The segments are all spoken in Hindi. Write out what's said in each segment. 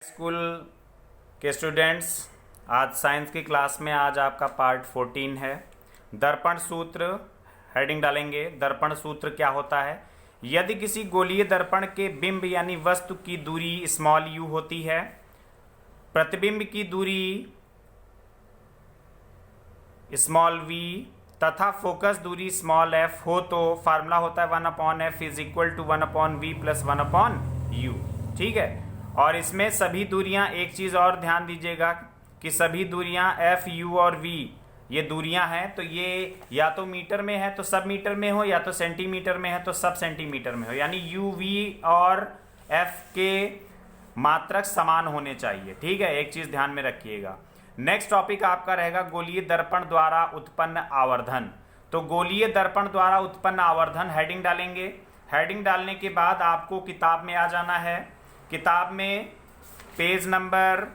स्कूल के स्टूडेंट्स, आज साइंस की क्लास में आज आपका पार्ट 14 है। दर्पण सूत्र हेडिंग डालेंगे। दर्पण सूत्र क्या होता है? यदि किसी गोलीय दर्पण के बिंब यानी वस्तु की दूरी स्मॉल यू होती है, प्रतिबिंब की दूरी स्मॉल वी तथा फोकस दूरी स्मॉल एफ हो तो फार्मूला होता है 1/f is equal to 1/v plus 1/u। ठीक है। और इसमें सभी दूरियां, एक चीज और ध्यान दीजिएगा कि सभी दूरियां एफ यू और वी ये दूरियां हैं, तो ये या तो मीटर में है तो सब मीटर में हो, या तो सेंटीमीटर में है तो सब सेंटीमीटर में हो, यानी यू वी और एफ के मात्रक समान होने चाहिए। ठीक है, एक चीज ध्यान में रखिएगा। नेक्स्ट टॉपिक आपका रहेगा गोलीय दर्पण द्वारा उत्पन्न आवर्धन। तो गोलीय दर्पण द्वारा उत्पन्न आवर्धन हेडिंग डालेंगे। हेडिंग डालने के बाद आपको किताब में आ जाना है। किताब में पेज नंबर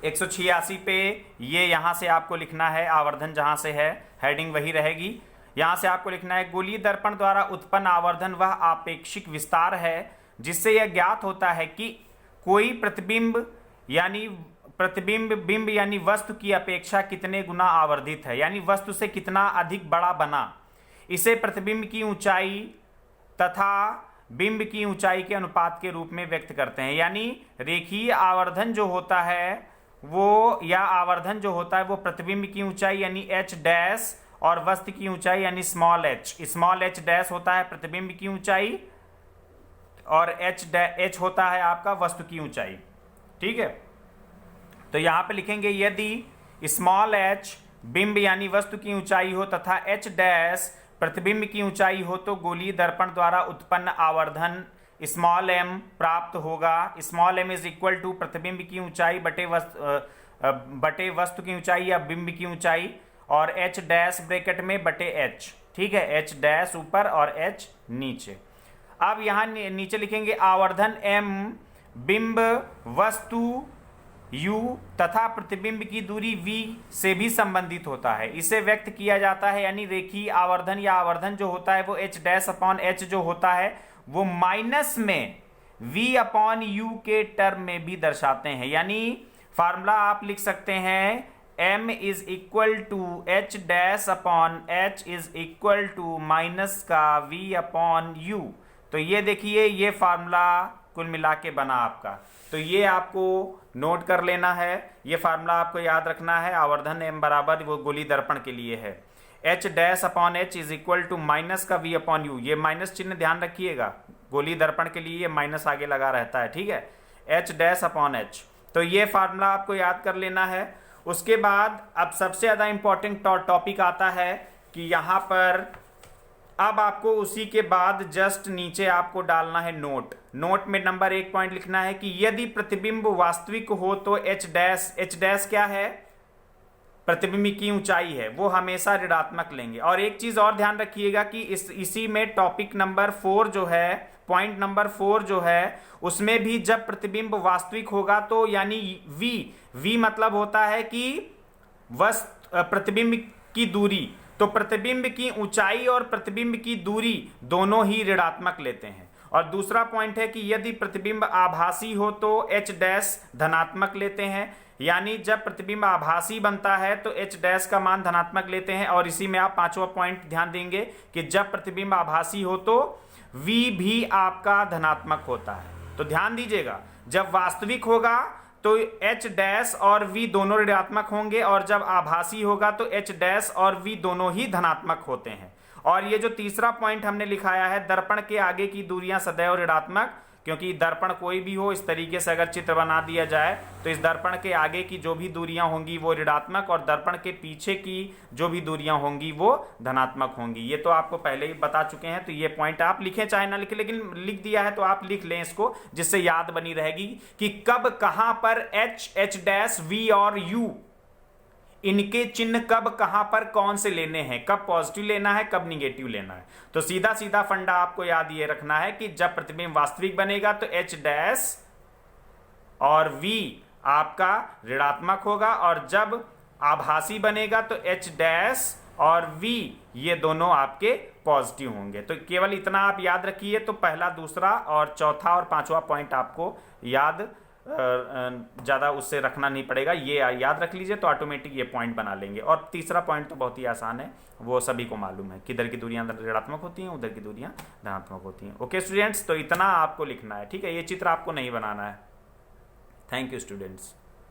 186 पे ये यहाँ से आपको लिखना है, आवर्धन जहाँ से है हेडिंग वही रहेगी। यहाँ से आपको लिखना है गोलीय दर्पण द्वारा उत्पन्न आवर्धन वह आपेक्षिक विस्तार है जिससे यह ज्ञात होता है कि कोई प्रतिबिंब यानी वस्तु की अपेक्षा कितने गुना आवर्धित है, यानी वस्तु से कितना अधिक बड़ा बना। इसे प्रतिबिंब की ऊंचाई तथा बिंब की ऊंचाई के अनुपात के रूप में व्यक्त करते हैं। यानी रेखीय आवर्धन जो होता है वो, या आवर्धन जो होता है वो प्रतिबिंब की ऊंचाई यानी h डैश और वस्तु की ऊंचाई यानी स्मॉल h डैश होता है प्रतिबिंब की ऊंचाई और h होता है आपका वस्तु की ऊंचाई। ठीक है, तो यहां पे लिखेंगे यदि स्मॉल h बिंब यानी वस्तु की ऊंचाई हो तथा h डैश प्रतिबिंब की ऊंचाई हो तो गोलीय दर्पण द्वारा उत्पन्न आवर्धन स्मॉल m प्राप्त होगा। Small m is equal to प्रतिबिंब की ऊंचाई बटे वस्तु की ऊंचाई या बिंब की ऊंचाई और h डैश ब्रैकेट में बटे h। ठीक है, h डैश ऊपर और h नीचे। अब यहां नीचे लिखेंगे आवर्धन m बिंब वस्तु u तथा प्रतिबिंब की दूरी v से भी संबंधित होता है। इसे व्यक्त किया जाता है, यानी रेखीय आवर्धन या आवर्धन जो होता है वो h डैश अपॉन h जो होता है वो माइनस में v अपॉन u के टर्म में भी दर्शाते हैं। यानी फार्मूला आप लिख सकते हैं m is equal to h dash upon h is equal to minus का v अपॉन u। तो ये देखिए, ये फार्मूला कुल मिला के बना आपका। तो ये आपको नोट कर लेना है, ये फार्मूला आपको याद रखना है। आवर्धन m बराबर वो गोलीय दर्पण के लिए है h dash upon h is equal to minus का v अपॉन u। ये माइनस चिन्ह ध्यान रखिएगा, गोलीय दर्पण के लिए ये माइनस आगे लगा रहता है। ठीक है, h डैश अपॉन h। तो ये फार्मूला आपको याद कर लेना है। उसके बाद अब सबसे ज्यादा इंपॉर्टेंट टॉपिक आता है कि यहाँ पर अब आपको उसी के बाद जस्ट नीचे आपको डालना है नोट में नंबर 1 पॉइंट लिखना है कि यदि प्रतिबिंब वास्तविक हो तो h डैश क्या है? प्रतिबिंब की ऊंचाई है, वो हमेशा ऋणात्मक लेंगे। और एक चीज और ध्यान रखिएगा कि इसी में टॉपिक नंबर 4 जो है, पॉइंट नंबर 4 जो है, उसमें भी जब प्रतिबिंब वास्तविक होगा तो यानी v मतलब होता है कि प्रतिबिंब की दूरी, तो प्रतिबिंब की ऊंचाई और प्रतिबिंब की दूरी दोनों ही ऋणात्मक लेते हैं। और दूसरा पॉइंट है कि यदि प्रतिबिंब आभासी हो तो h डैश धनात्मक लेते हैं, यानी जब प्रतिबिंब आभासी बनता है तो h डैश का मान धनात्मक लेते हैं। और इसी में आप 5वां पॉइंट ध्यान देंगे कि जब प्रतिबिंब आभासी हो तो v भी आपका धनात्मक होता है। तो ध्यान दीजिएगा, जब वास्तविक होगा तो h डैश और v दोनों ऋणात्मक होंगे और जब आभासी होगा तो h डैश और v दोनों ही धनात्मक होते हैं। और ये जो तीसरा पॉइंट हमने लिखाया है, दर्पण के आगे की दूरियां सदैव ऋणात्मक, क्योंकि दर्पण कोई भी हो इस तरीके से अगर चित्र बना दिया जाए तो इस दर्पण के आगे की जो भी दूरियां होंगी वो ऋणात्मक और दर्पण के पीछे की जो भी दूरियां होंगी वो धनात्मक होंगी। ये तो आपको पहले ही बता चुके हैं। तो ये पॉइंट आप लिखें चाहे ना लिखें, लेकिन लिख दिया है तो आप लिख लें इसको, जिससे याद बनी रहेगी कि कब कहां पर h डैश v और u इनके चिन्ह कब कहां पर कौन से लेने हैं, कब पॉजिटिव लेना है कब निगेटिव लेना है। तो सीधा सीधा फंडा आपको याद ये रखना है कि जब प्रतिबिंब वास्तविक बनेगा तो h डैश और v आपका ऋणात्मक होगा और जब आभासी बनेगा तो h डैश और v ये दोनों आपके पॉजिटिव होंगे। तो केवल इतना आप याद रखिए। तो पहला, दूसरा और चौथा और 5वां पॉइंट आपको याद ज़्यादा उससे रखना नहीं पड़ेगा, ये याद रख लीजिए तो ऑटोमेटिक ये पॉइंट बना लेंगे। और तीसरा पॉइंट तो बहुत ही आसान है, वो सभी को मालूम है, किधर की दूरियां ऋणात्मक होती हैं, उधर की दूरियां धनात्मक होती हैं। ओके स्टूडेंट्स, तो इतना आपको लिखना है, ठीक है, ये चित्र आपको नहीं बनाना है। Thank you students.